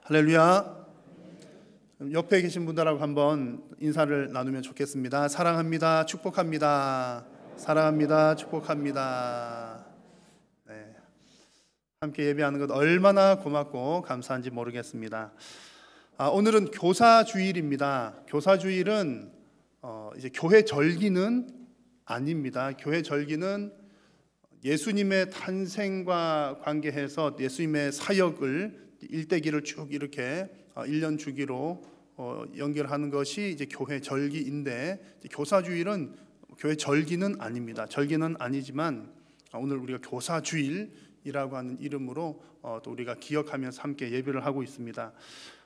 할렐루야. 옆에 계신 분들하고 한번 인사를 나누면 좋겠습니다. 사랑합니다. 축복합니다. 사랑합니다. 축복합니다. 네. 함께 예배하는 것 얼마나 고맙고 감사한지 모르겠습니다. 오늘은 교사주일입니다. 교사주일은 이제 교회 절기는 아닙니다. 교회 절기는 예수님의 탄생과 관계해서 예수님의 사역을 일대기를 쭉 이렇게 1년 주기로 연결하는 것이 이제 교회 절기인데, 교사주일은 교회 절기는 아닙니다. 절기는 아니지만 오늘 우리가 교사주일이라고 하는 이름으로 또 우리가 기억하면서 함께 예배를 하고 있습니다.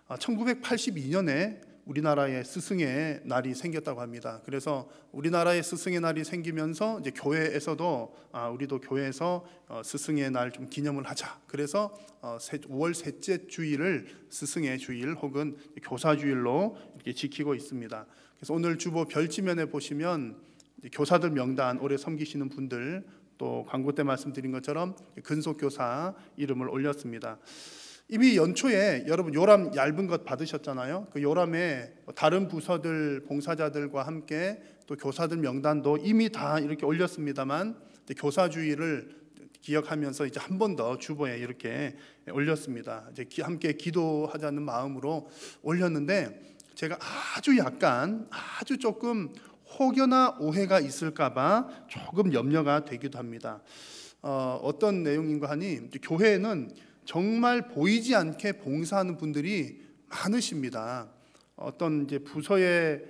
1982년에 우리나라에 스승의 날이 생겼다고 합니다. 그래서 우리나라에 스승의 날이 생기면서 이제 교회에서도 우리도 교회에서 스승의 날 좀 기념을 하자. 그래서 5월 셋째 주일을 스승의 주일 혹은 교사주일로 이렇게 지키고 있습니다. 그래서 오늘 주보 별지면에 보시면 교사들 명단, 오래 섬기시는 분들, 또 광고 때 말씀드린 것처럼 근속교사 이름을 올렸습니다. 이미 연초에 여러분 요람 얇은 것 받으셨잖아요. 그 요람에 다른 부서들 봉사자들과 함께 또 교사들 명단도 이미 다 이렇게 올렸습니다만, 교사주일을 기억하면서 이제 한 번 더 주보에 이렇게 올렸습니다. 이제 함께 기도하자는 마음으로 올렸는데, 제가 아주 조금 혹여나 오해가 있을까봐 조금 염려가 되기도 합니다. 어떤 내용인가 하니, 교회에는 정말 보이지 않게 봉사하는 분들이 많으십니다. 어떤 이제 부서에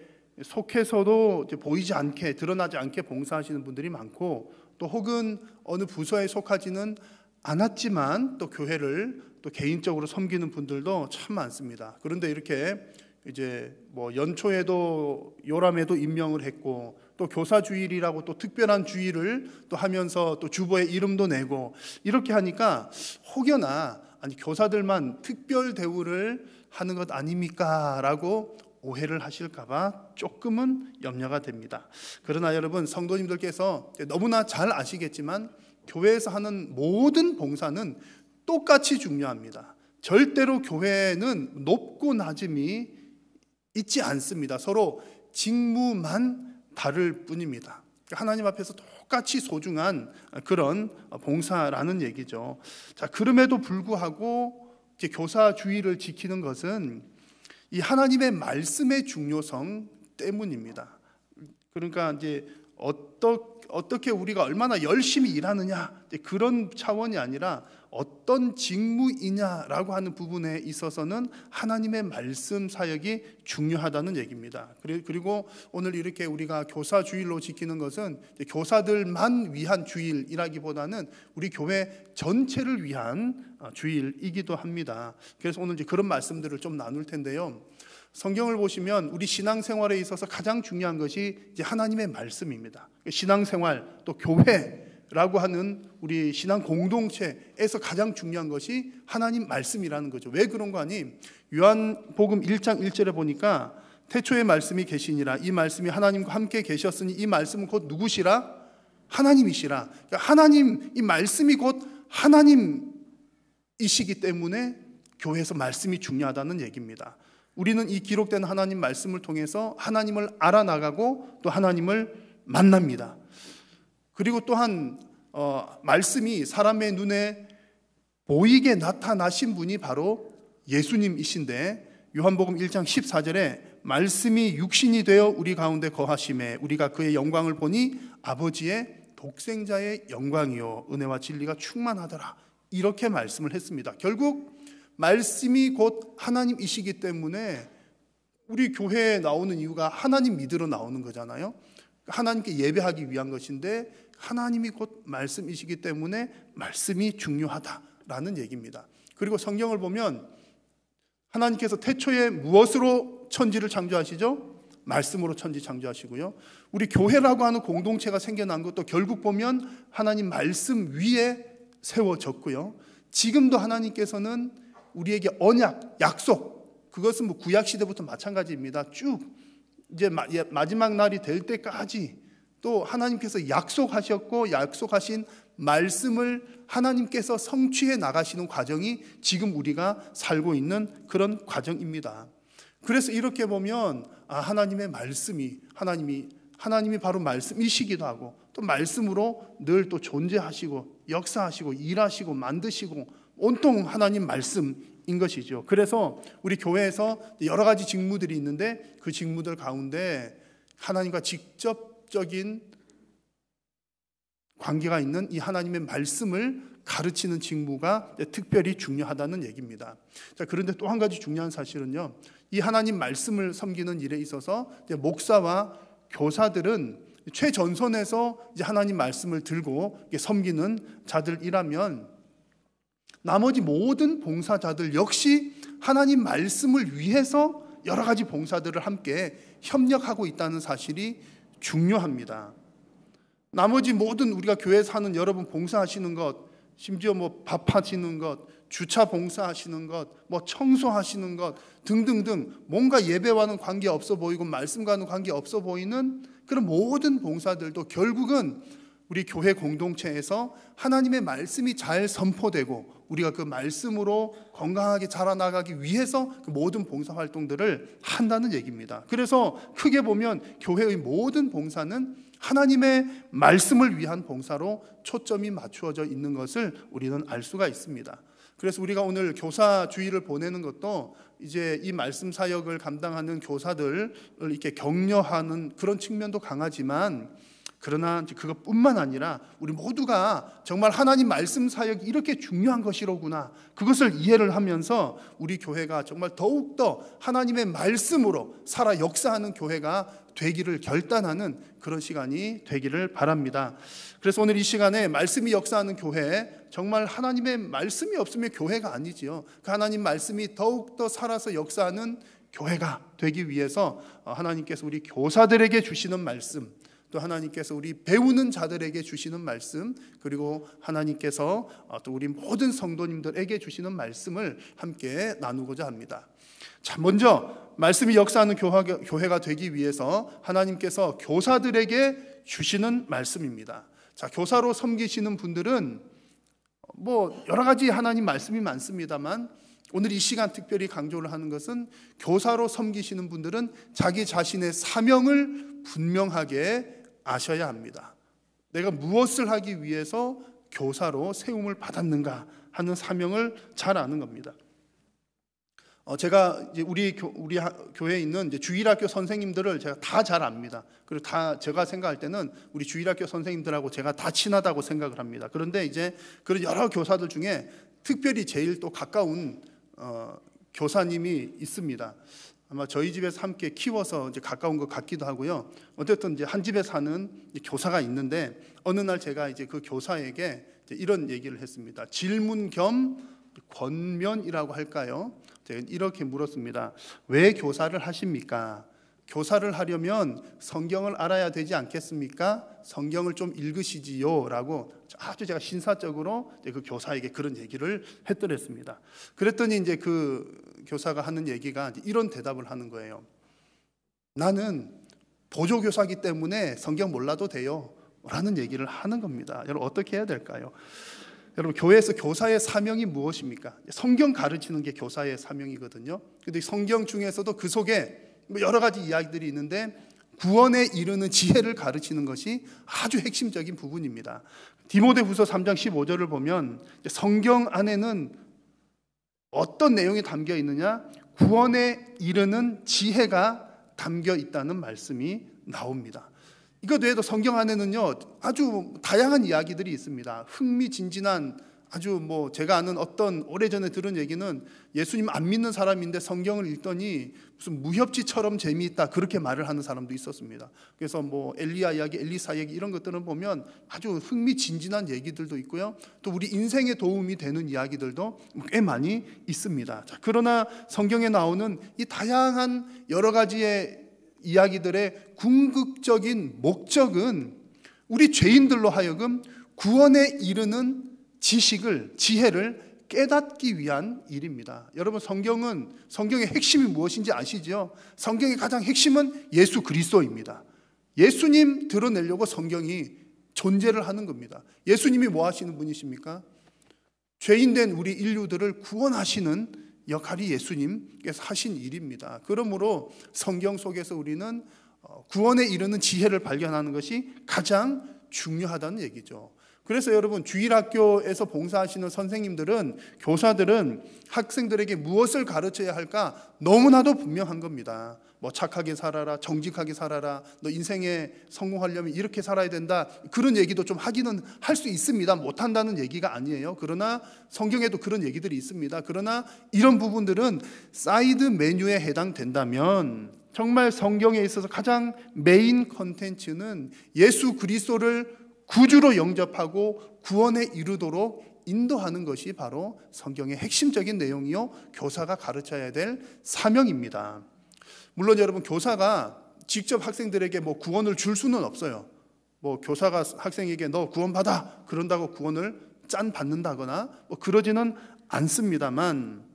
속해서도 이제 보이지 않게, 드러나지 않게 봉사하시는 분들이 많고, 또 혹은 어느 부서에 속하지는 않았지만 또 교회를 또 개인적으로 섬기는 분들도 참 많습니다. 그런데 이렇게 이제 뭐 연초에도 요람에도 임명을 했고, 또 교사주일이라고 또 특별한 주일을 또 하면서 또 주보에 이름도 내고, 이렇게 하니까 혹여나 교사들만 특별 대우를 하는 것 아닙니까? 라고 오해를 하실까봐 조금은 염려가 됩니다. 그러나 여러분, 성도님들께서 너무나 잘 아시겠지만 교회에서 하는 모든 봉사는 똑같이 중요합니다. 절대로 교회는 높고 낮음이 있지 않습니다. 서로 직무만 다를 뿐입니다. 하나님 앞에서 똑같이 소중한 그런 봉사라는 얘기죠. 자, 그럼에도 불구하고 이제 교사주일을 지키는 것은 이 하나님의 말씀의 중요성 때문입니다. 그러니까 이제 어떻게 우리가 얼마나 열심히 일하느냐, 그런 차원이 아니라 어떤 직무이냐라고 하는 부분에 있어서는 하나님의 말씀 사역이 중요하다는 얘기입니다. 그리고 오늘 이렇게 우리가 교사주일로 지키는 것은 교사들만 위한 주일이라기보다는 우리 교회 전체를 위한 주일이기도 합니다. 그래서 오늘 이제 그런 말씀들을 좀 나눌 텐데요. 성경을 보시면 우리 신앙생활에 있어서 가장 중요한 것이 이제 하나님의 말씀입니다. 신앙생활, 또 교회라고 하는 우리 신앙 공동체에서 가장 중요한 것이 하나님 말씀이라는 거죠. 왜 그런 거 아니? 요한복음 1장 1절에 보니까 태초에 말씀이 계시니라, 이 말씀이 하나님과 함께 계셨으니 이 말씀은 곧 누구시라? 하나님이시라. 그러니까 하나님, 이 말씀이 곧 하나님이시기 때문에 교회에서 말씀이 중요하다는 얘기입니다. 우리는 이 기록된 하나님 말씀을 통해서 하나님을 알아나가고 또 하나님을 만납니다. 그리고 또한 말씀이 사람의 눈에 보이게 나타나신 분이 바로 예수님이신데, 요한복음 1장 14절에 말씀이 육신이 되어 우리 가운데 거하심에 우리가 그의 영광을 보니 아버지의 독생자의 영광이요 은혜와 진리가 충만하더라, 이렇게 말씀을 했습니다. 결국 말씀이 곧 하나님이시기 때문에 우리 교회에 나오는 이유가 하나님 믿으러 나오는 거잖아요. 하나님께 예배하기 위한 것인데 하나님이 곧 말씀이시기 때문에 말씀이 중요하다라는 얘기입니다. 그리고 성경을 보면 하나님께서 태초에 무엇으로 천지를 창조하시죠? 말씀으로 천지 창조하시고요. 우리 교회라고 하는 공동체가 생겨난 것도 결국 보면 하나님 말씀 위에 세워졌고요. 지금도 하나님께서는 우리에게 언약, 약속, 그것은 뭐 구약 시대부터 마찬가지입니다. 쭉 이제 마지막 날이 될 때까지 또 하나님께서 약속하셨고 약속하신 말씀을 하나님께서 성취해 나가시는 과정이 지금 우리가 살고 있는 그런 과정입니다. 그래서 이렇게 보면 하나님의 말씀이 하나님이 바로 말씀이시기도 하고 또 말씀으로 늘 또 존재하시고 역사하시고 일하시고 만드시고 온통 하나님 말씀인 것이죠. 그래서 우리 교회에서 여러 가지 직무들이 있는데 그 직무들 가운데 하나님과 직접적인 관계가 있는 이 하나님의 말씀을 가르치는 직무가 특별히 중요하다는 얘기입니다. 자, 그런데 또 한 가지 중요한 사실은요, 이 하나님 말씀을 섬기는 일에 있어서 목사와 교사들은 최전선에서 이제 하나님 말씀을 들고 섬기는 자들이라면 나머지 모든 봉사자들 역시 하나님 말씀을 위해서 여러 가지 봉사들을 함께 협력하고 있다는 사실이 중요합니다. 나머지 모든 우리가 교회에서 하는 여러분 봉사하시는 것, 심지어 뭐 밥하시는 것, 주차 봉사하시는 것, 뭐 청소하시는 것 등등등 뭔가 예배와는 관계없어 보이고 말씀과는 관계없어 보이는 그런 모든 봉사들도 결국은 우리 교회 공동체에서 하나님의 말씀이 잘 선포되고 우리가 그 말씀으로 건강하게 자라나가기 위해서 그 모든 봉사활동들을 한다는 얘기입니다. 그래서 크게 보면 교회의 모든 봉사는 하나님의 말씀을 위한 봉사로 초점이 맞추어져 있는 것을 우리는 알 수가 있습니다. 그래서 우리가 오늘 교사 주일을 보내는 것도 이제 이 말씀 사역을 감당하는 교사들을 이렇게 격려하는 그런 측면도 강하지만, 그러나 그것뿐만 아니라 우리 모두가 정말 하나님 말씀 사역이 이렇게 중요한 것이로구나, 그것을 이해를 하면서 우리 교회가 정말 더욱더 하나님의 말씀으로 살아 역사하는 교회가 되기를 결단하는 그런 시간이 되기를 바랍니다. 그래서 오늘 이 시간에 말씀이 역사하는 교회, 정말 하나님의 말씀이 없으면 교회가 아니지요. 그 하나님 말씀이 더욱더 살아서 역사하는 교회가 되기 위해서 하나님께서 우리 교사들에게 주시는 말씀, 또 하나님께서 우리 배우는 자들에게 주시는 말씀, 그리고 하나님께서 또 우리 모든 성도님들에게 주시는 말씀을 함께 나누고자 합니다. 자, 먼저 말씀이 역사하는 교회가 되기 위해서 하나님께서 교사들에게 주시는 말씀입니다. 자, 교사로 섬기시는 분들은 뭐 여러 가지 하나님 말씀이 많습니다만 오늘 이 시간 특별히 강조를 하는 것은 교사로 섬기시는 분들은 자기 자신의 사명을 분명하게 아셔야 합니다. 내가 무엇을 하기 위해서 교사로 세움을 받았는가 하는 사명을 잘 아는 겁니다. 제가 이제 우리 교회에 있는 이제 주일학교 선생님들을 제가 다 잘 압니다. 그리고 다 제가 생각할 때는 우리 주일학교 선생님들하고 제가 다 친하다고 생각을 합니다. 그런데 이제 그런 여러 교사들 중에 특별히 제일 또 가까운 교사님이 있습니다. 아마 저희 집에서 함께 키워서 이제 가까운 것 같기도 하고요. 어쨌든 이제 한 집에 사는 교사가 있는데 어느 날 제가 이제 그 교사에게 이제 이런 얘기를 했습니다. 질문 겸 권면이라고 할까요? 제가 이렇게 물었습니다. 왜 교사를 하십니까? 교사를 하려면 성경을 알아야 되지 않겠습니까? 성경을 좀 읽으시지요 라고 아주 제가 신사적으로 그 교사에게 그런 얘기를 했더랬습니다. 그랬더니 이제 그 교사가 하는 얘기가 이런 대답을 하는 거예요. 나는 보조교사이기 때문에 성경 몰라도 돼요 라는 얘기를 하는 겁니다. 여러분 어떻게 해야 될까요? 여러분 교회에서 교사의 사명이 무엇입니까? 성경 가르치는 게 교사의 사명이거든요. 그런데 성경 중에서도 그 속에 여러 가지 이야기들이 있는데 구원에 이르는 지혜를 가르치는 것이 아주 핵심적인 부분입니다. 디모데후서 3장 15절을 보면 성경 안에는 어떤 내용이 담겨 있느냐? 구원에 이르는 지혜가 담겨 있다는 말씀이 나옵니다. 이것 외에도 성경 안에는요 아주 다양한 이야기들이 있습니다. 흥미진진한 아주 뭐 제가 아는 어떤 오래전에 들은 얘기는 예수님 안 믿는 사람인데 성경을 읽더니 무슨 무협지처럼 재미있다 그렇게 말을 하는 사람도 있었습니다. 그래서 뭐 엘리야 이야기, 엘리사 얘기 이런 것들은 보면 아주 흥미진진한 얘기들도 있고요. 또 우리 인생에 도움이 되는 이야기들도 꽤 많이 있습니다. 자, 그러나 성경에 나오는 이 다양한 여러 가지의 이야기들의 궁극적인 목적은 우리 죄인들로 하여금 구원에 이르는 지혜를 깨닫기 위한 일입니다. 여러분 성경의 핵심이 무엇인지 아시죠? 성경의 가장 핵심은 예수 그리스도입니다. 예수님 드러내려고 성경이 존재를 하는 겁니다. 예수님이 뭐 하시는 분이십니까? 죄인된 우리 인류들을 구원하시는 역할이 예수님께서 하신 일입니다. 그러므로 성경 속에서 우리는 구원에 이르는 지혜를 발견하는 것이 가장 중요하다는 얘기죠. 그래서 여러분, 주일학교에서 봉사하시는 선생님들은, 교사들은 학생들에게 무엇을 가르쳐야 할까 너무나도 분명한 겁니다. 뭐 착하게 살아라, 정직하게 살아라, 너 인생에 성공하려면 이렇게 살아야 된다, 그런 얘기도 좀 하기는 할 수 있습니다. 못한다는 얘기가 아니에요. 그러나 성경에도 그런 얘기들이 있습니다. 그러나 이런 부분들은 사이드 메뉴에 해당된다면, 정말 성경에 있어서 가장 메인 컨텐츠는 예수 그리스도를 구주로 영접하고 구원에 이르도록 인도하는 것이 바로 성경의 핵심적인 내용이요, 교사가 가르쳐야 될 사명입니다. 물론 여러분, 교사가 직접 학생들에게 뭐 구원을 줄 수는 없어요. 뭐 교사가 학생에게 너 구원 받아 그런다고 구원을 짠 받는다거나 뭐 그러지는 않습니다만,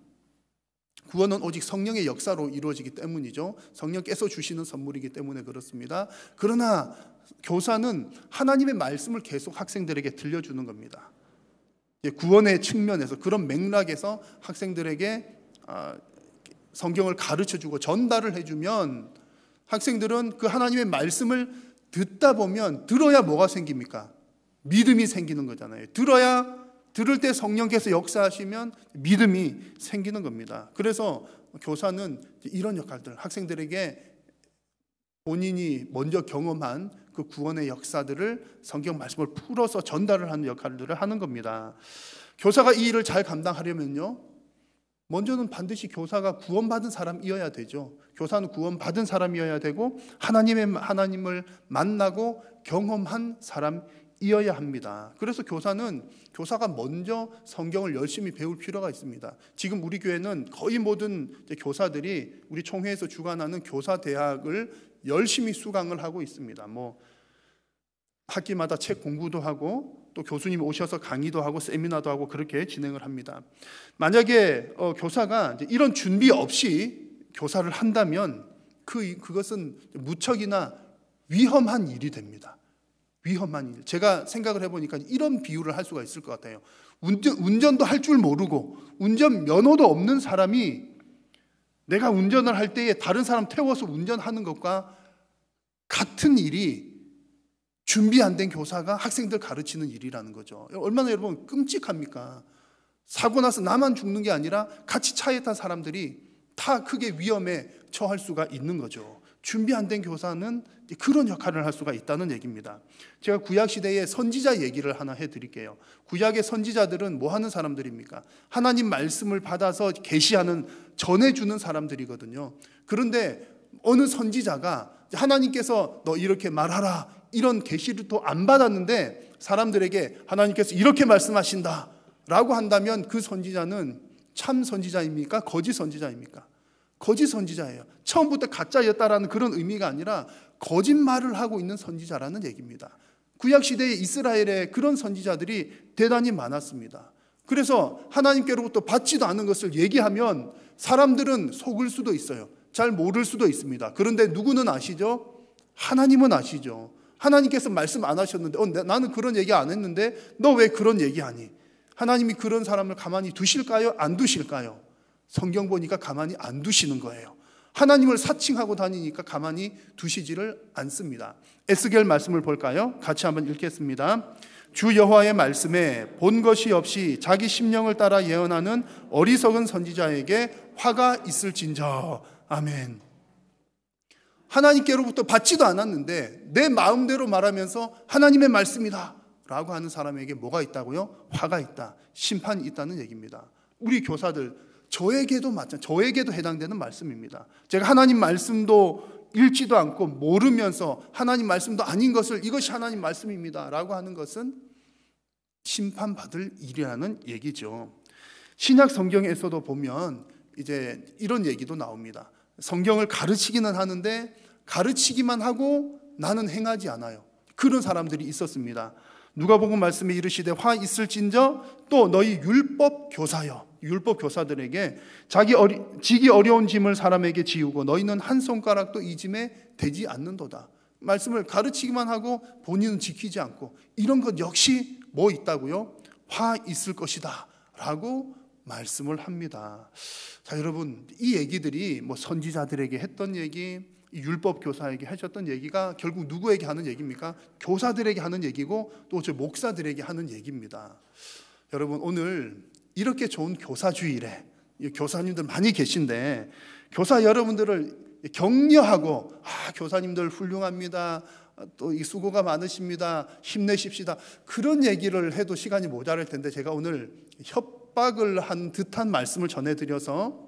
구원은 오직 성령의 역사로 이루어지기 때문이죠. 성령께서 주시는 선물이기 때문에 그렇습니다. 그러나 교사는 하나님의 말씀을 계속 학생들에게 들려주는 겁니다. 구원의 측면에서, 그런 맥락에서 학생들에게 성경을 가르쳐주고 전달을 해주면, 학생들은 그 하나님의 말씀을 듣다 보면, 들어야 뭐가 생깁니까? 믿음이 생기는 거잖아요. 들을 때 성령께서 역사하시면 믿음이 생기는 겁니다. 그래서 교사는 이런 역할들, 학생들에게 본인이 먼저 경험한 그 구원의 역사들을 성경 말씀을 풀어서 전달을 하는 역할들을 하는 겁니다. 교사가 이 일을 잘 감당하려면요, 먼저는 반드시 교사가 구원받은 사람이어야 되죠. 교사는 구원받은 사람이어야 되고 하나님을 만나고 경험한 사람이어야 합니다. 그래서 교사가 먼저 성경을 열심히 배울 필요가 있습니다. 지금 우리 교회는 거의 모든 교사들이 우리 총회에서 주관하는 교사대학을 열심히 수강을 하고 있습니다. 뭐 학기마다 책 공부도 하고 또 교수님이 오셔서 강의도 하고 세미나도 하고 그렇게 진행을 합니다. 만약에 교사가 이런 준비 없이 교사를 한다면 그것은 무척이나 위험한 일이 됩니다. 위험한 일. 제가 생각을 해보니까 이런 비유를 할 수가 있을 것 같아요. 운전도 할 줄 모르고 운전 면허도 없는 사람이 내가 운전을 할 때에 다른 사람 태워서 운전하는 것과 같은 일이 준비 안 된 교사가 학생들 가르치는 일이라는 거죠. 얼마나 여러분 끔찍합니까? 사고 나서 나만 죽는 게 아니라 같이 차에 탄 사람들이 다 크게 위험에 처할 수가 있는 거죠. 준비 안 된 교사는 그런 역할을 할 수가 있다는 얘기입니다. 제가 구약시대의 선지자 얘기를 하나 해드릴게요. 구약의 선지자들은 뭐 하는 사람들입니까? 하나님 말씀을 받아서 계시하는, 전해주는 사람들이거든요. 그런데 어느 선지자가 하나님께서 너 이렇게 말하라, 이런 계시를 또 안 받았는데 사람들에게 하나님께서 이렇게 말씀하신다 라고 한다면 그 선지자는 참 선지자입니까? 거짓 선지자입니까? 거짓 선지자예요. 처음부터 가짜였다라는 그런 의미가 아니라 거짓말을 하고 있는 선지자라는 얘기입니다. 구약시대의 이스라엘에 그런 선지자들이 대단히 많았습니다. 그래서 하나님께로부터 받지도 않은 것을 얘기하면 사람들은 속을 수도 있어요. 잘 모를 수도 있습니다. 그런데 누구는 아시죠? 하나님은 아시죠. 하나님께서 말씀 안 하셨는데 나는 그런 얘기 안 했는데 너 왜 그런 얘기하니? 하나님이 그런 사람을 가만히 두실까요? 안 두실까요? 성경 보니까 가만히 안 두시는 거예요. 하나님을 사칭하고 다니니까 가만히 두시지를 않습니다. 에스겔 말씀을 볼까요? 같이 한번 읽겠습니다. 주 여호와의 말씀에 본 것이 없이 자기 심령을 따라 예언하는 어리석은 선지자에게 화가 있을진저. 아멘. 하나님께로부터 받지도 않았는데 내 마음대로 말하면서 하나님의 말씀이다 라고 하는 사람에게 뭐가 있다고요? 화가 있다, 심판이 있다는 얘기입니다. 우리 교사들, 저에게도 해당되는 말씀입니다. 제가 하나님 말씀도 읽지도 않고 모르면서 하나님 말씀도 아닌 것을 이것이 하나님 말씀입니다 라고 하는 것은 심판받을 일이라는 얘기죠. 신약 성경에서도 보면 이제 이런 얘기도 나옵니다. 성경을 가르치기는 하는데 가르치기만 하고 나는 행하지 않아요. 그런 사람들이 있었습니다. 누가복음 말씀에 이르시되 화 있을진저 또 너희 율법 교사여. 율법 교사들에게 지기 어려운 짐을 사람에게 지우고 너희는 한 손가락도 이 짐에 대지 않는도다. 말씀을 가르치기만 하고 본인은 지키지 않고, 이런 것 역시 뭐 있다고요? 화 있을 것이다 라고 말씀을 합니다. 자, 여러분, 이 얘기들이 뭐 선지자들에게 했던 얘기, 율법 교사에게 하셨던 얘기가 결국 누구에게 하는 얘기입니까? 교사들에게 하는 얘기고 또 저 목사들에게 하는 얘기입니다. 여러분, 오늘 이렇게 좋은 교사주일에 교사님들 많이 계신데, 교사 여러분들을 격려하고 교사님들 훌륭합니다, 또 이 수고가 많으십니다, 힘내십시다, 그런 얘기를 해도 시간이 모자랄 텐데, 제가 오늘 협박을 한 듯한 말씀을 전해드려서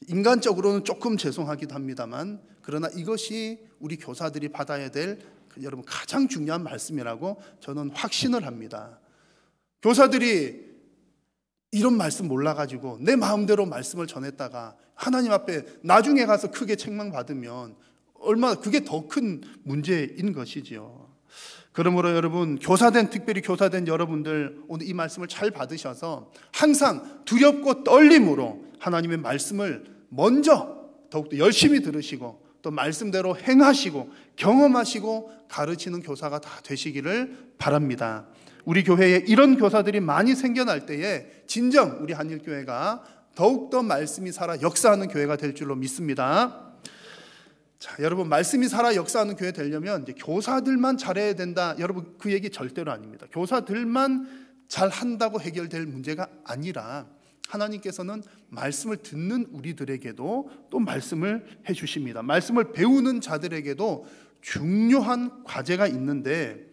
인간적으로는 조금 죄송하기도 합니다만, 그러나 이것이 우리 교사들이 받아야 될 여러분 가장 중요한 말씀이라고 저는 확신을 합니다. 교사들이 이런 말씀 몰라가지고 내 마음대로 말씀을 전했다가 하나님 앞에 나중에 가서 크게 책망받으면 얼마나 그게 더 큰 문제인 것이지요. 그러므로 여러분, 특별히 교사된 여러분들, 오늘 이 말씀을 잘 받으셔서 항상 두렵고 떨림으로 하나님의 말씀을 먼저 더욱더 열심히 들으시고 또 말씀대로 행하시고 경험하시고 가르치는 교사가 다 되시기를 바랍니다. 우리 교회에 이런 교사들이 많이 생겨날 때에 진정 우리 한일교회가 더욱더 말씀이 살아 역사하는 교회가 될 줄로 믿습니다. 자, 여러분, 말씀이 살아 역사하는 교회 되려면 이제 교사들만 잘해야 된다, 여러분, 그 얘기 절대로 아닙니다. 교사들만 잘한다고 해결될 문제가 아니라 하나님께서는 말씀을 듣는 우리들에게도 또 말씀을 해주십니다. 말씀을 배우는 자들에게도 중요한 과제가 있는데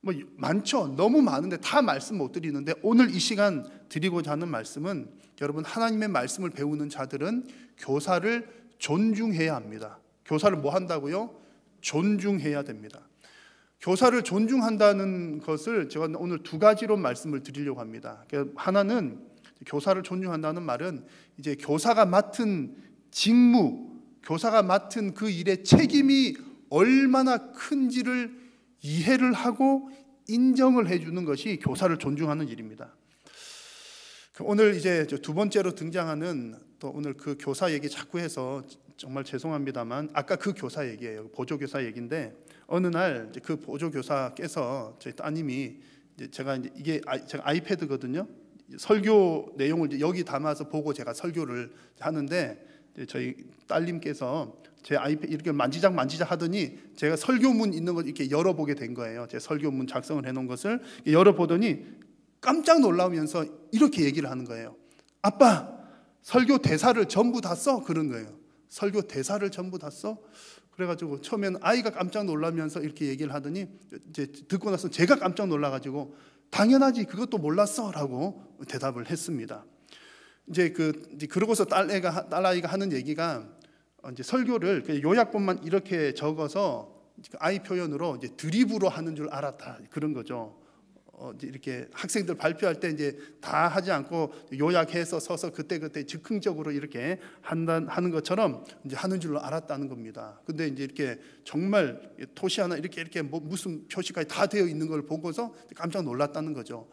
뭐 많죠. 너무 많은데 다 말씀 못 드리는데, 오늘 이 시간 드리고자 하는 말씀은, 여러분, 하나님의 말씀을 배우는 자들은 교사를 존중해야 합니다. 교사를 뭐 한다고요? 존중해야 됩니다. 교사를 존중한다는 것을 제가 오늘 두 가지로 말씀을 드리려고 합니다. 하나는, 교사를 존중한다는 말은 이제 교사가 맡은 직무, 교사가 맡은 그 일의 책임이 얼마나 큰지를 이해를 하고 인정을 해주는 것이 교사를 존중하는 일입니다. 오늘 이제 두 번째로 등장하는, 또 오늘 그 교사 얘기 자꾸 해서 정말 죄송합니다만, 아까 그 교사 얘기예요. 보조교사 얘기인데, 어느 날 그 보조교사께서, 저희 따님이 제가 이게 제가 아이패드거든요. 설교 내용을 여기 담아서 보고 제가 설교를 하는데, 저희 딸님께서 제 아이패드 이렇게 만지작 하더니 제가 설교문 있는 걸 이렇게 열어보게 된 거예요. 제 설교문 작성을 해놓은 것을 열어보더니 깜짝 놀라면서 이렇게 얘기를 하는 거예요. 아빠, 설교 대사를 전부 다 써? 그런 거예요. 설교 대사를 전부 다 써? 그래가지고 처음에는 아이가 깜짝 놀라면서 이렇게 얘기를 하더니 이제 듣고 나서 제가 깜짝 놀라가지고 당연하지, 그것도 몰랐어 라고 대답을 했습니다. 이제 그러고서 딸아이가 하는 얘기가, 이제 설교를 요약본만 이렇게 적어서 아이 표현으로 이제 드립으로 하는 줄 알았다, 그런 거죠. 이제 이렇게 학생들 발표할 때 이제 다 하지 않고 요약해서 서서 그때 즉흥적으로 이렇게 하는 것처럼 이제 하는 줄로 알았다는 겁니다. 근데 이제 이렇게 정말 토시 하나 이렇게 뭐 무슨 표시까지 다 되어 있는 걸 보고서 깜짝 놀랐다는 거죠.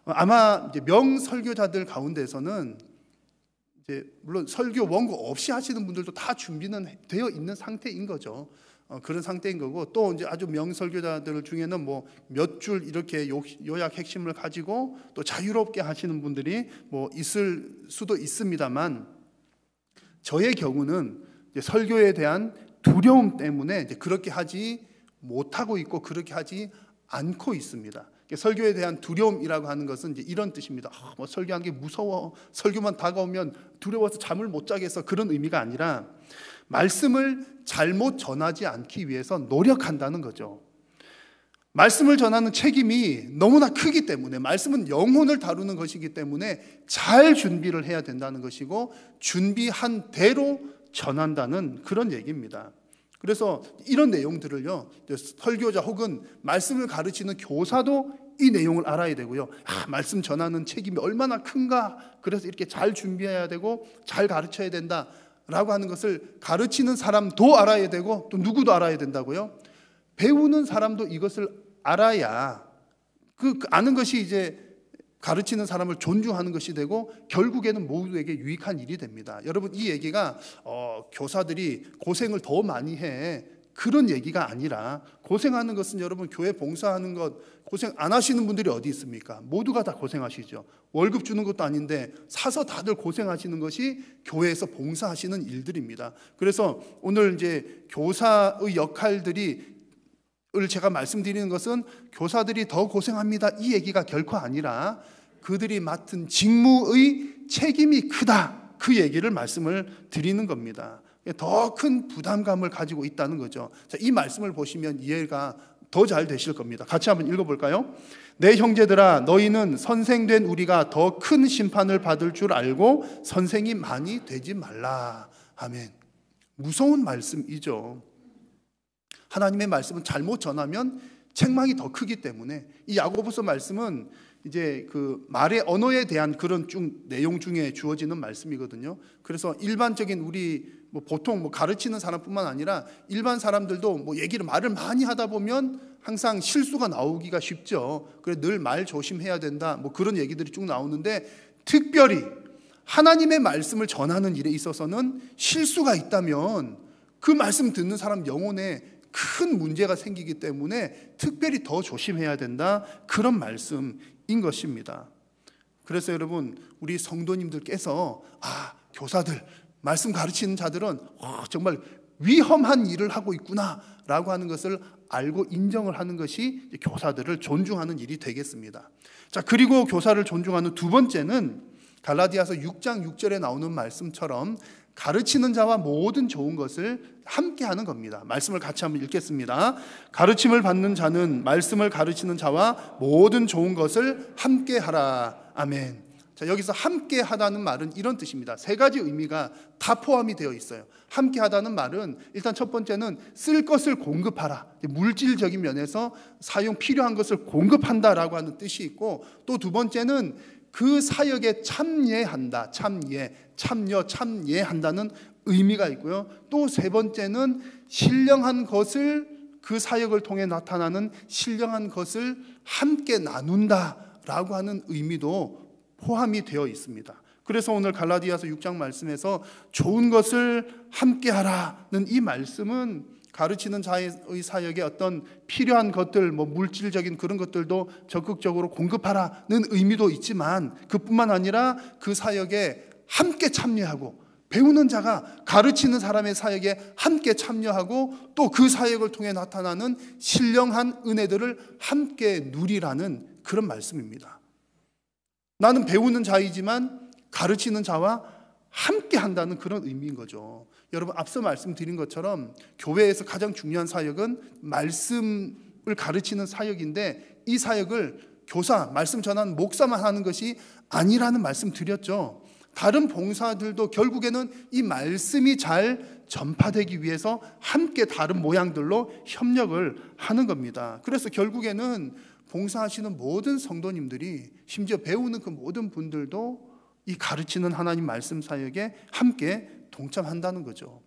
아마 이제 명설교자들 가운데서는 이제 물론 설교 원고 없이 하시는 분들도 다 준비는 되어 있는 상태인 거죠. 그런 상태인 거고, 또 이제 아주 명설교자들 중에는 뭐 몇 줄 이렇게 요약 핵심을 가지고 또 자유롭게 하시는 분들이 뭐 있을 수도 있습니다만, 저의 경우는 이제 설교에 대한 두려움 때문에 이제 그렇게 하지 못하고 있고 그렇게 하지 않고 있습니다. 설교에 대한 두려움이라고 하는 것은 이제 이런 뜻입니다. 뭐 설교하는 게 무서워, 설교만 다가오면 두려워서 잠을 못 자겠어, 그런 의미가 아니라 말씀을 잘못 전하지 않기 위해서 노력한다는 거죠. 말씀을 전하는 책임이 너무나 크기 때문에, 말씀은 영혼을 다루는 것이기 때문에 잘 준비를 해야 된다는 것이고, 준비한 대로 전한다는 그런 얘기입니다. 그래서 이런 내용들을요, 설교자 혹은 말씀을 가르치는 교사도 이 내용을 알아야 되고요. 말씀 전하는 책임이 얼마나 큰가, 그래서 이렇게 잘 준비해야 되고 잘 가르쳐야 된다라고 하는 것을 가르치는 사람도 알아야 되고, 또 누구도 알아야 된다고요. 배우는 사람도 이것을 알아야 그 아는 것이 이제 가르치는 사람을 존중하는 것이 되고, 결국에는 모두에게 유익한 일이 됩니다. 여러분, 이 얘기가 교사들이 고생을 더 많이 해, 그런 얘기가 아니라, 고생하는 것은 여러분 교회 봉사하는 것 고생 안 하시는 분들이 어디 있습니까? 모두가 다 고생하시죠. 월급 주는 것도 아닌데 사서 다들 고생하시는 것이 교회에서 봉사하시는 일들입니다. 그래서 오늘 이제 교사의 역할들이 을 제가 말씀드리는 것은 교사들이 더 고생합니다 이 얘기가 결코 아니라 그들이 맡은 직무의 책임이 크다, 그 얘기를 말씀을 드리는 겁니다. 더 큰 부담감을 가지고 있다는 거죠. 자, 이 말씀을 보시면 이해가 더 잘 되실 겁니다. 같이 한번 읽어볼까요? 내 형제들아, 너희는 선생된 우리가 더 큰 심판을 받을 줄 알고 선생이 많이 되지 말라. 아멘. 무서운 말씀이죠. 하나님의 말씀은 잘못 전하면 책망이 더 크기 때문에 이 야고보서 말씀은 이제 그 말의 언어에 대한 그런 내용 중에 주어지는 말씀이거든요. 그래서 일반적인 우리 보통 가르치는 사람뿐만 아니라 일반 사람들도 말을 많이 하다 보면 항상 실수가 나오기가 쉽죠. 그래 늘 말 조심해야 된다. 그런 얘기들이 쭉 나오는데 특별히 하나님의 말씀을 전하는 일에 있어서는 실수가 있다면 그 말씀 듣는 사람 영혼에 큰 문제가 생기기 때문에 특별히 더 조심해야 된다, 그런 말씀인 것입니다. 그래서 여러분, 우리 성도님들께서 교사들, 말씀 가르치는 자들은 정말 위험한 일을 하고 있구나 라고 하는 것을 알고 인정을 하는 것이 교사들을 존중하는 일이 되겠습니다. 자, 그리고 교사를 존중하는 두 번째는 갈라디아서 6장 6절에 나오는 말씀처럼 가르치는 자와 모든 좋은 것을 함께 하는 겁니다. 말씀을 같이 한번 읽겠습니다. 가르침을 받는 자는 말씀을 가르치는 자와 모든 좋은 것을 함께 하라. 아멘. 자, 여기서 함께 하다는 말은 이런 뜻입니다. 세 가지 의미가 다 포함이 되어 있어요. 함께 하다는 말은 일단 첫 번째는 쓸 것을 공급하라. 물질적인 면에서 사용 필요한 것을 공급한다라고 하는 뜻이 있고, 또 두 번째는 그 사역에 참여한다. 참여한다는 의미가 있고요. 또 세 번째는 신령한 것을, 그 사역을 통해 나타나는 신령한 것을 함께 나눈다라고 하는 의미도 포함이 되어 있습니다. 그래서 오늘 갈라디아서 6장 말씀에서 좋은 것을 함께 하라는 이 말씀은 가르치는 자의 사역에 어떤 필요한 것들, 물질적인 그런 것들도 적극적으로 공급하라는 의미도 있지만, 그뿐만 아니라 그 사역에 함께 참여하고, 배우는 자가 가르치는 사람의 사역에 함께 참여하고, 또 그 사역을 통해 나타나는 신령한 은혜들을 함께 누리라는 그런 말씀입니다. 나는 배우는 자이지만 가르치는 자와 함께 한다는 그런 의미인 거죠. 여러분, 앞서 말씀드린 것처럼 교회에서 가장 중요한 사역은 말씀을 가르치는 사역인데, 이 사역을 교사, 말씀 전하는 목사만 하는 것이 아니라는 말씀 드렸죠. 다른 봉사들도 결국에는 이 말씀이 잘 전파되기 위해서 함께 다른 모양들로 협력을 하는 겁니다. 그래서 결국에는 봉사하시는 모든 성도님들이, 심지어 배우는 그 모든 분들도 이 가르치는 하나님 말씀 사역에 함께 동참한다는 거죠.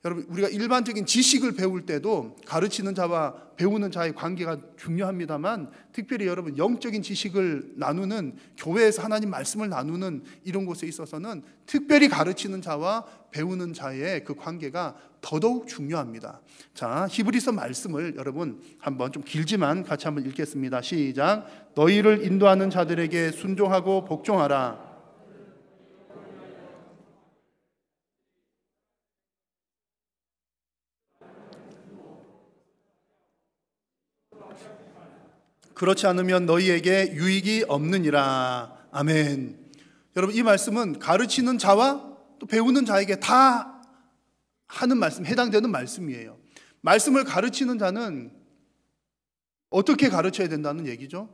여러분, 우리가 일반적인 지식을 배울 때도 가르치는 자와 배우는 자의 관계가 중요합니다만, 특별히 여러분 영적인 지식을 나누는, 교회에서 하나님 말씀을 나누는 이런 곳에 있어서는 특별히 가르치는 자와 배우는 자의 그 관계가 더더욱 중요합니다. 자, 히브리서 말씀을 여러분 한번 좀 길지만 같이 한번 읽겠습니다. 시작. 너희를 인도하는 자들에게 순종하고 복종하라. 그렇지 않으면 너희에게 유익이 없느니라. 아멘. 여러분, 이 말씀은 가르치는 자와 또 배우는 자에게 다 하는 말씀, 해당되는 말씀이에요. 말씀을 가르치는 자는 어떻게 가르쳐야 된다는 얘기죠?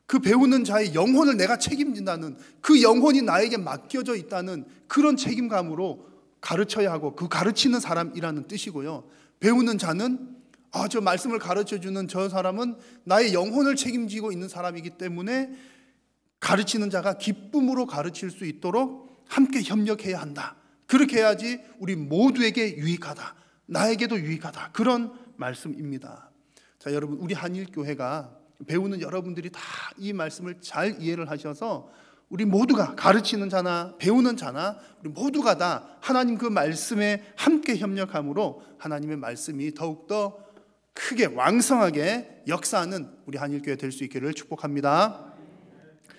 그 배우는 자의 영혼을 내가 책임진다는, 그 영혼이 나에게 맡겨져 있다는 그런 책임감으로 가르쳐야 하고, 그 가르치는 사람이라는 뜻이고요. 배우는 자는 저 말씀을 가르쳐주는 저 사람은 나의 영혼을 책임지고 있는 사람이기 때문에 가르치는 자가 기쁨으로 가르칠 수 있도록 함께 협력해야 한다. 그렇게 해야지 우리 모두에게 유익하다, 나에게도 유익하다, 그런 말씀입니다. 자, 여러분, 우리 한일교회가 배우는 여러분들이 다 이 말씀을 잘 이해를 하셔서 우리 모두가 가르치는 자나 배우는 자나 우리 모두가 다 하나님 그 말씀에 함께 협력함으로 하나님의 말씀이 더욱더 크게 왕성하게 역사하는 우리 한일교회 될 수 있기를 축복합니다.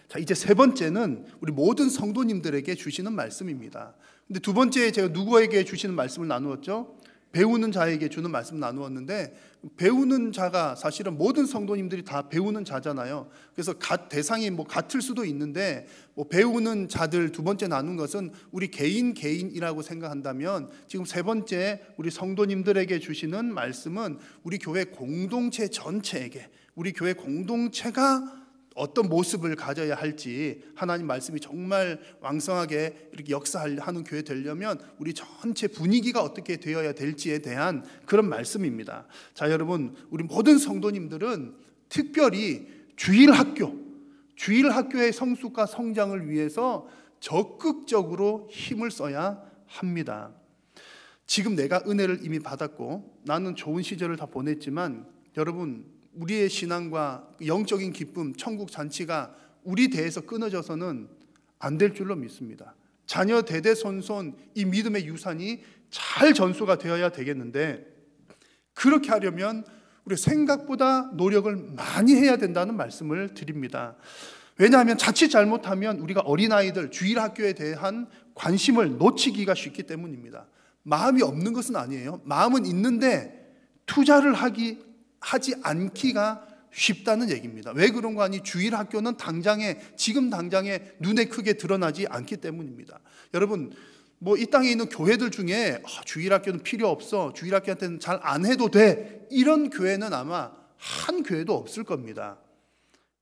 자, 이제 세 번째는 우리 모든 성도님들에게 주시는 말씀입니다. 근데 두 번째 제가 누구에게 주시는 말씀을 나누었죠? 배우는 자에게 주는 말씀 나누었는데, 배우는 자가 사실은 모든 성도님들이 다 배우는 자잖아요. 그래서 대상이 같을 수도 있는데, 배우는 자들 두 번째 나눈 것은 우리 개인이라고 생각한다면, 지금 세 번째 우리 성도님들에게 주시는 말씀은 우리 교회 공동체 전체에게, 우리 교회 공동체가 어떤 모습을 가져야 할지, 하나님 말씀이 정말 왕성하게 이렇게 역사하는 교회 되려면 우리 전체 분위기가 어떻게 되어야 될지에 대한 그런 말씀입니다. 자, 여러분, 우리 모든 성도님들은 특별히 주일학교의 성숙과 성장을 위해서 적극적으로 힘을 써야 합니다. 지금 내가 은혜를 이미 받았고 나는 좋은 시절을 다 보냈지만, 여러분, 우리의 신앙과 영적인 기쁨, 천국 잔치가 우리 대에서 끊어져서는 안 될 줄로 믿습니다. 자녀 대대손손 이 믿음의 유산이 잘 전수가 되어야 되겠는데, 그렇게 하려면 우리 생각보다 노력을 많이 해야 된다는 말씀을 드립니다. 왜냐하면 자칫 잘못하면 우리가 어린아이들, 주일학교에 대한 관심을 놓치기가 쉽기 때문입니다. 마음이 없는 것은 아니에요. 마음은 있는데 투자를 하지 않기가 쉽다는 얘기입니다. 왜 그런가 하니 주일학교는 지금 당장에 눈에 크게 드러나지 않기 때문입니다. 여러분, 이 땅에 있는 교회들 중에 주일학교는 필요 없어, 주일학교한테는 잘 안 해도 돼, 이런 교회는 아마 한 교회도 없을 겁니다.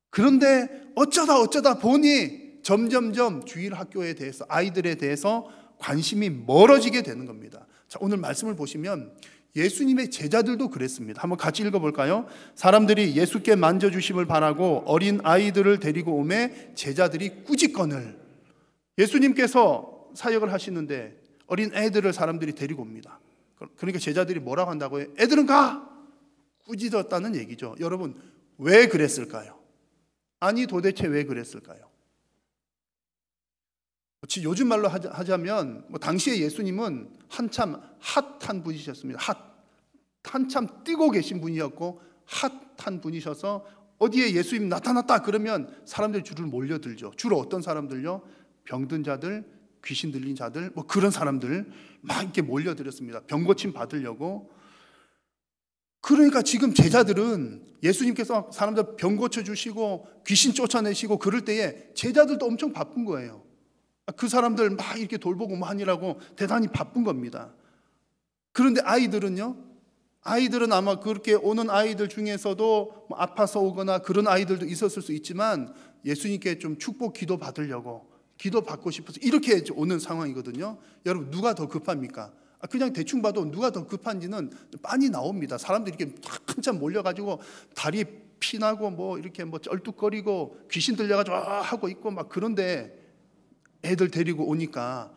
그런데 어쩌다 보니 점점점 주일학교에 대해서, 아이들에 대해서 관심이 멀어지게 되는 겁니다. 자, 오늘 말씀을 보시면 예수님의 제자들도 그랬습니다. 한번 같이 읽어볼까요? 사람들이 예수께 만져주심을 바라고 어린 아이들을 데리고 오매 제자들이 꾸짖거늘. 예수님께서 사역을 하시는데 어린 애들을 사람들이 데리고 옵니다. 그러니까 제자들이 뭐라고 한다고요? 애들은 가! 꾸짖었다는 얘기죠. 여러분, 왜 그랬을까요? 아니, 도대체 왜 그랬을까요? 요즘 말로 하자면 당시에 예수님은 한참 핫한 분이셨습니다. 한참 뜨고 계신 분이었고 핫한 분이셔서 어디에 예수님 나타났다 그러면 사람들이 줄을 몰려들죠. 주로 어떤 사람들요? 병든 자들, 귀신 들린 자들, 그런 사람들 막 이렇게 몰려들었습니다. 병 고침 받으려고. 그러니까 지금 제자들은 예수님께서 사람들 병 고쳐주시고 귀신 쫓아내시고 그럴 때에 제자들도 엄청 바쁜 거예요. 그 사람들 막 이렇게 돌보고 하느라고 대단히 바쁜 겁니다. 그런데 아이들은요? 아이들은 아마 그렇게 오는 아이들 중에서도 아파서 오거나 그런 아이들도 있었을 수 있지만, 예수님께 좀 축복 기도 받으려고, 기도 받고 싶어서 이렇게 오는 상황이거든요. 여러분, 누가 더 급합니까? 그냥 대충 봐도 누가 더 급한지는 빤히 나옵니다. 사람들이 이렇게 한참 몰려가지고 다리 피나고 이렇게 쩔뚝거리고 귀신 들려가지고 하고 있고 그런데 애들 데리고 오니까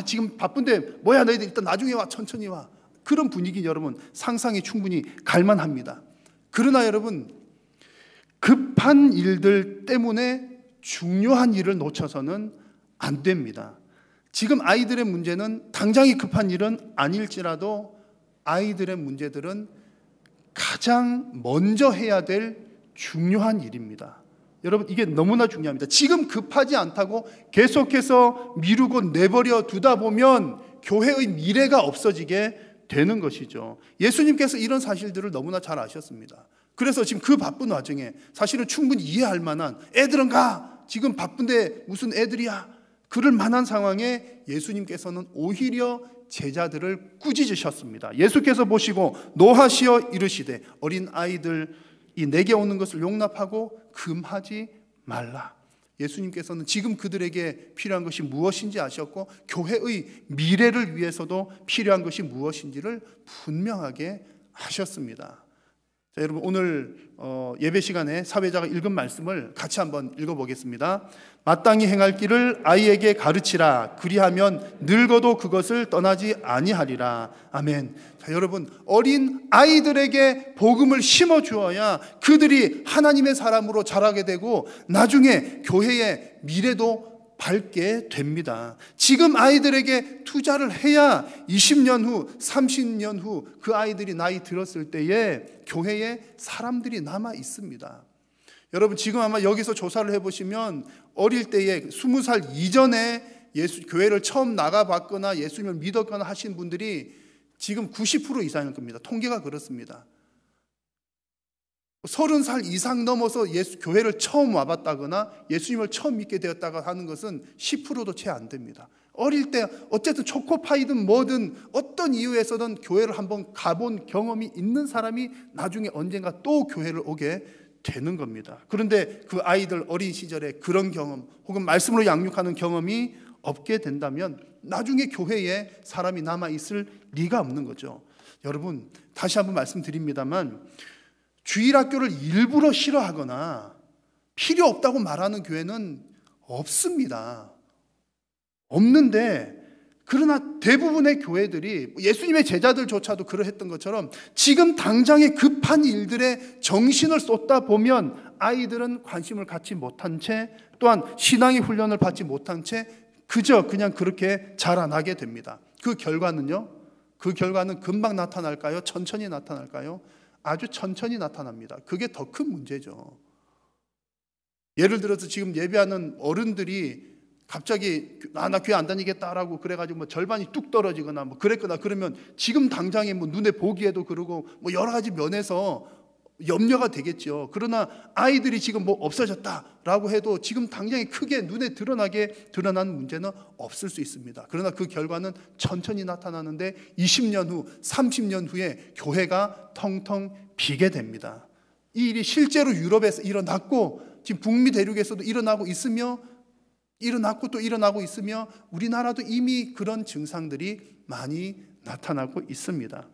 지금 바쁜데 뭐야, 너희들 일단 나중에 와, 천천히 와, 그런 분위기 여러분 상상이 충분히 갈만합니다. 그러나 여러분, 급한 일들 때문에 중요한 일을 놓쳐서는 안 됩니다. 지금 아이들의 문제는 당장이 급한 일은 아닐지라도 아이들의 문제들은 가장 먼저 해야 될 중요한 일입니다. 여러분, 이게 너무나 중요합니다. 지금 급하지 않다고 계속해서 미루고 내버려 두다 보면 교회의 미래가 없어지게 되는 것이죠. 예수님께서 이런 사실들을 너무나 잘 아셨습니다. 그래서 지금 그 바쁜 와중에 사실은 충분히 이해할 만한, 애들은 가! 지금 바쁜데 무슨 애들이야! 그럴 만한 상황에 예수님께서는 오히려 제자들을 꾸짖으셨습니다. 예수께서 보시고 노하시어 이르시되 어린 아이들 내게 오는 것을 용납하고 금하지 말라. 예수님께서는 지금 그들에게 필요한 것이 무엇인지 아셨고 교회의 미래를 위해서도 필요한 것이 무엇인지를 분명하게 하셨습니다. 자, 여러분, 오늘 예배 시간에 사회자가 읽은 말씀을 같이 한번 읽어보겠습니다. 마땅히 행할 길을 아이에게 가르치라. 그리하면 늙어도 그것을 떠나지 아니하리라. 아멘. 자, 여러분, 어린 아이들에게 복음을 심어 주어야 그들이 하나님의 사람으로 자라게 되고 나중에 교회의 미래도 밝게 됩니다. 지금 아이들에게 투자를 해야 20년 후, 30년 후 그 아이들이 나이 들었을 때에 교회에 사람들이 남아 있습니다. 여러분, 지금 아마 여기서 조사를 해보시면 어릴 때에 20살 이전에 교회를 처음 나가봤거나 예수님을 믿었거나 하신 분들이 지금 90% 이상일 겁니다. 통계가 그렇습니다. 30살 이상 넘어서 교회를 처음 와봤다거나 예수님을 처음 믿게 되었다가 하는 것은 10%도 채 안 됩니다. 어릴 때 어쨌든 초코파이든 뭐든 어떤 이유에서든 교회를 한번 가본 경험이 있는 사람이 나중에 언젠가 또 교회를 오게 되는 겁니다. 그런데 그 아이들 어린 시절에 그런 경험 혹은 말씀으로 양육하는 경험이 없게 된다면 나중에 교회에 사람이 남아있을 리가 없는 거죠. 여러분, 다시 한번 말씀드립니다만 주일학교를 일부러 싫어하거나 필요 없다고 말하는 교회는 없습니다. 없는데, 그러나 대부분의 교회들이 예수님의 제자들조차도 그러했던 것처럼 지금 당장의 급한 일들에 정신을 쏟다 보면 아이들은 관심을 갖지 못한 채, 또한 신앙의 훈련을 받지 못한 채 그냥 그렇게 자라나게 됩니다. 그 결과는요? 그 결과는 금방 나타날까요? 천천히 나타날까요? 아주 천천히 나타납니다. 그게 더 큰 문제죠. 예를 들어서 지금 예배하는 어른들이 갑자기 나 교회 안 다니겠다라고 그래가지고 절반이 뚝 떨어지거나 그랬거나 그러면 지금 당장에 눈에 보기에도 그러고 여러 가지 면에서 염려가 되겠죠. 그러나 아이들이 지금 없어졌다라고 해도 지금 당장에 크게 눈에 드러나는 문제는 없을 수 있습니다. 그러나 그 결과는 천천히 나타나는데 20년 후, 30년 후에 교회가 텅텅 비게 됩니다. 이 일이 실제로 유럽에서 일어났고 지금 북미 대륙에서도 일어나고 있으며 우리나라도 이미 그런 증상들이 많이 나타나고 있습니다.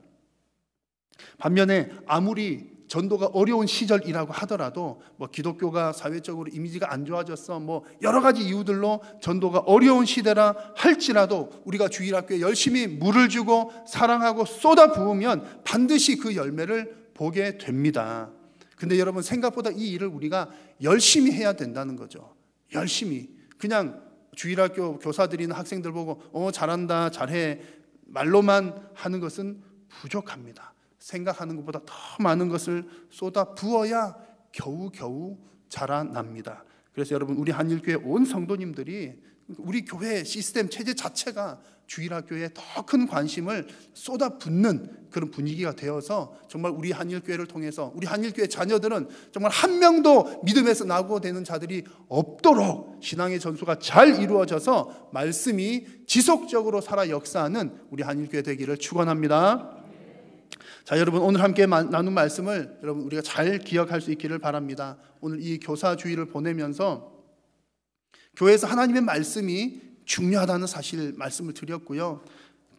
반면에 아무리 전도가 어려운 시절이라고 하더라도 기독교가 사회적으로 이미지가 안 좋아졌어 여러 가지 이유들로 전도가 어려운 시대라 할지라도 우리가 주일학교에 열심히 물을 주고 사랑하고 쏟아 부으면 반드시 그 열매를 보게 됩니다. 근데 여러분, 생각보다 이 일을 우리가 열심히 해야 된다는 거죠. 열심히. 그냥 주일학교 교사들이나 학생들 보고 잘한다, 잘해 말로만 하는 것은 부족합니다. 생각하는 것보다 더 많은 것을 쏟아 부어야 겨우겨우 자라납니다. 그래서 여러분, 우리 한일교회 온 성도님들이 우리 교회 시스템 체제 자체가 주일학교에 더 큰 관심을 쏟아붓는 그런 분위기가 되어서 정말 우리 한일교회를 통해서 우리 한일교회 자녀들은 정말 한 명도 믿음에서 낙오되는 자들이 없도록 신앙의 전수가 잘 이루어져서 말씀이 지속적으로 살아 역사하는 우리 한일교회 되기를 축원합니다. 자, 여러분, 오늘 함께 나눈 말씀을 여러분 우리가 잘 기억할 수 있기를 바랍니다. 오늘 이 교사주일을 보내면서 교회에서 하나님의 말씀이 중요하다는 사실 말씀을 드렸고요.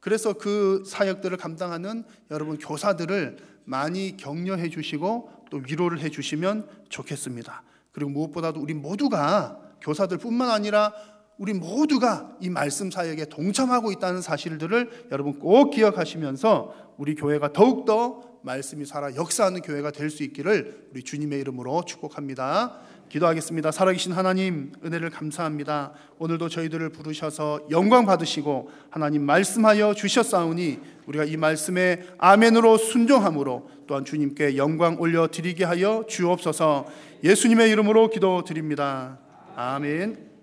그래서 그 사역들을 감당하는 여러분 교사들을 많이 격려해 주시고 또 위로를 해 주시면 좋겠습니다. 그리고 무엇보다도 우리 모두가, 교사들뿐만 아니라 우리 모두가 이 말씀 사역에 동참하고 있다는 사실들을 여러분 꼭 기억하시면서 우리 교회가 더욱더 말씀이 살아 역사하는 교회가 될 수 있기를 우리 주님의 이름으로 축복합니다. 기도하겠습니다. 살아계신 하나님, 은혜를 감사합니다. 오늘도 저희들을 부르셔서 영광 받으시고 하나님 말씀하여 주셨사오니 우리가 이 말씀에 아멘으로 순종함으로 또한 주님께 영광 올려드리게 하여 주옵소서. 예수님의 이름으로 기도드립니다. 아멘.